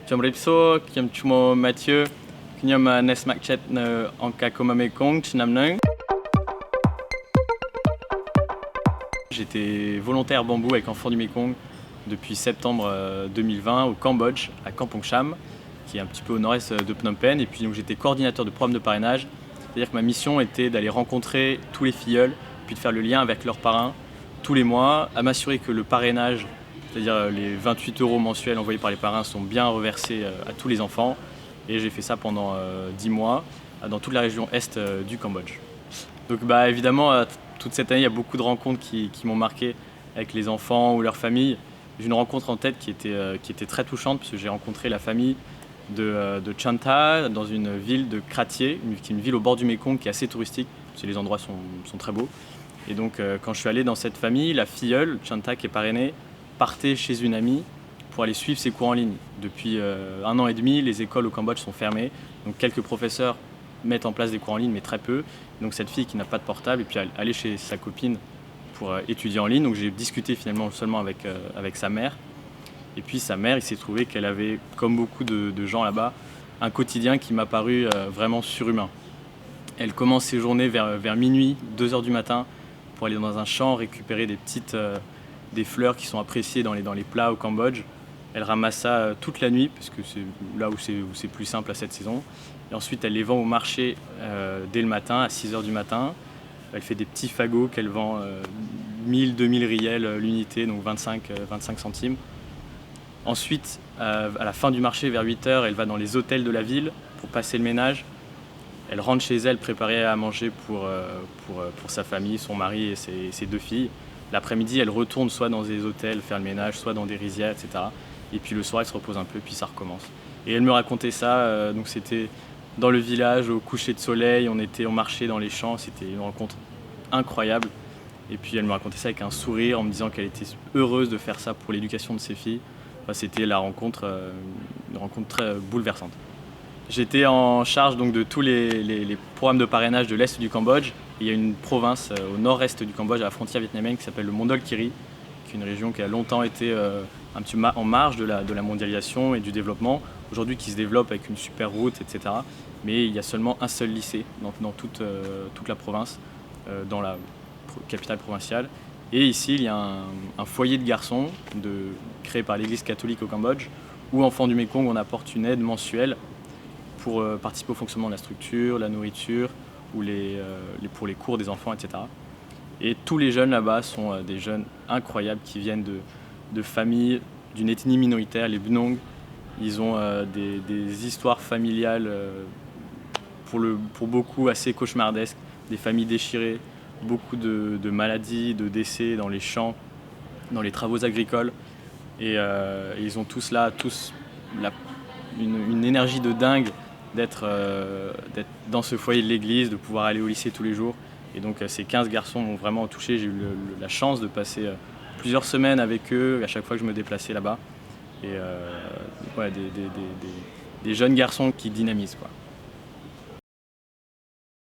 Chomripso, Kim Chumo Mathieu, Knyom Nesmakchet Anka Komamekong, Chinamnung. J'étais volontaire bambou avec Enfants du Mékong depuis septembre 2020 au Cambodge, à Kampong Cham, qui est un petit peu au nord-est de Phnom Penh. Et puis donc, j'étais coordinateur de programme de parrainage, c'est-à-dire que ma mission était d'aller rencontrer tous les filleuls, puis de faire le lien avec leurs parrains tous les mois, à m'assurer que le parrainage, c'est-à-dire les 28 € mensuels envoyés par les parrains, sont bien reversés à tous les enfants. Et j'ai fait ça pendant 10 mois dans toute la région est du Cambodge. Donc évidemment, toute cette année, il y a beaucoup de rencontres qui m'ont marqué avec les enfants ou leurs familles. J'ai une rencontre en tête qui était très touchante, parce que j'ai rencontré la famille de Chanta dans une ville de Kratie, qui est une ville au bord du Mékong qui est assez touristique, parce que les endroits sont très beaux. Et donc quand je suis allé dans cette famille, la filleule, Chanta, qui est parrainée, partait chez une amie pour aller suivre ses cours en ligne. Depuis 1 an et demi, les écoles au Cambodge sont fermées, donc quelques professeurs mettent en place des cours en ligne, mais très peu. Donc cette fille qui n'a pas de portable, et puis aller chez sa copine pour étudier en ligne. Donc j'ai discuté finalement seulement avec sa mère. Et puis sa mère, il s'est trouvé qu'elle avait, comme beaucoup de gens là-bas, un quotidien qui m'a paru vraiment surhumain. Elle commence ses journées vers minuit, 2 h du matin, pour aller dans un champ récupérer des fleurs qui sont appréciées dans les plats au Cambodge. Elle ramasse ça toute la nuit, parce que c'est là où c'est plus simple à cette saison. Et ensuite, elle les vend au marché dès le matin, à 6 h du matin. Elle fait des petits fagots qu'elle vend 1000-2000 riels l'unité, donc 25 centimes. Ensuite, à la fin du marché, vers 8 h, elle va dans les hôtels de la ville pour passer le ménage. Elle rentre chez elle préparer à manger pour sa famille, son mari et ses 2 filles. L'après-midi, elle retourne soit dans des hôtels faire le ménage, soit dans des rizières, etc. Et puis le soir, elle se repose un peu, puis ça recommence. Et elle me racontait ça, donc c'était dans le village, au coucher de soleil, on marchait dans les champs, c'était une rencontre incroyable. Et puis elle me racontait ça avec un sourire, en me disant qu'elle était heureuse de faire ça pour l'éducation de ses filles. Enfin, c'était une rencontre très bouleversante. J'étais en charge donc, de tous les programmes de parrainage de l'Est du Cambodge. Il y a une province au nord-est du Cambodge, à la frontière vietnamienne, qui s'appelle le Mondol Kiri, qui est une région qui a longtemps été un petit peu en marge de la mondialisation et du développement, aujourd'hui qui se développe avec une super route, etc. Mais il y a seulement un seul lycée dans toute la province, dans la capitale provinciale. Et ici, il y a un foyer de garçons créé par l'Église catholique au Cambodge, où Enfants du Mékong, on apporte une aide mensuelle pour participer au fonctionnement de la structure, la nourriture, ou pour les cours des enfants, etc. Et tous les jeunes là-bas sont des jeunes incroyables qui viennent de familles d'une ethnie minoritaire, les Bunong. Ils ont des histoires familiales pour beaucoup assez cauchemardesques, des familles déchirées, beaucoup de maladies, de décès dans les champs, dans les travaux agricoles. Et ils ont tous une énergie de dingue d'être dans ce foyer de l'église, de pouvoir aller au lycée tous les jours. Et donc ces 15 garçons m'ont vraiment touché. J'ai eu la chance de passer plusieurs semaines avec eux à chaque fois que je me déplaçais là-bas. Et des jeunes garçons qui dynamisent, quoi.